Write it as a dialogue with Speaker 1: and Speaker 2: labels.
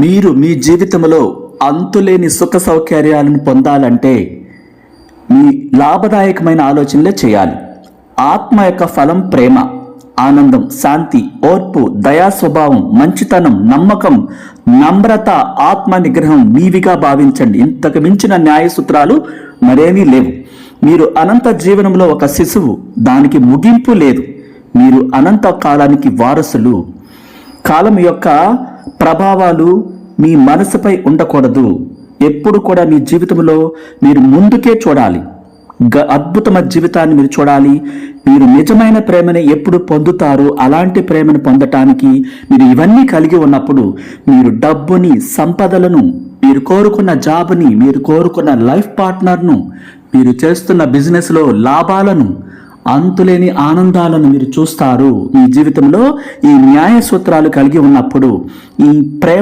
Speaker 1: మీరు మీ జీవితంలో అంతులేని సుఖ సౌకర్యాలను పొందాలంటే మీ లాభదాయకమైన ఆలోచనలే చేయాలి. ఆత్మ యొక్క ఫలం ప్రేమ, ఆనందం, శాంతి, ఓర్పు, దయా స్వభావం, మంచితనం, నమ్మకం, నమ్రత, ఆత్మ నిగ్రహం మీవిగా భావించండి. ఇంతకు మించిన న్యాయ సూత్రాలు మరేమీ లేవు. మీరు అనంత జీవనంలో ఒక శిశువు, దానికి ముగింపు లేదు. మీరు అనంత కాలానికి వారసులు. కాలం యొక్క ప్రభావాలు మీ మనసుపై ఉండకూడదు. ఎప్పుడు కూడా మీ జీవితంలో మీరు ముందుకే చూడాలి. అద్భుతమైన జీవితాన్ని మీరు చూడాలి. మీరు నిజమైన ప్రేమని ఎప్పుడు పొందుతారో అలాంటి ప్రేమను పొందటానికి మీరు ఇవన్నీ కలిగి ఉన్నప్పుడు మీరు డబ్బుని, సంపదలను, మీరు కోరుకున్న జాబ్ని, మీరు కోరుకున్న లైఫ్ పార్ట్నర్ను, మీరు చేస్తున్న బిజినెస్లో లాభాలను, అంతులేని ఆనందాలను మీరు చూస్తారు. మీ జీవితంలో ఈ న్యాయ సూత్రాలు కలిగి ఉన్నప్పుడు ఈ ప్రేమ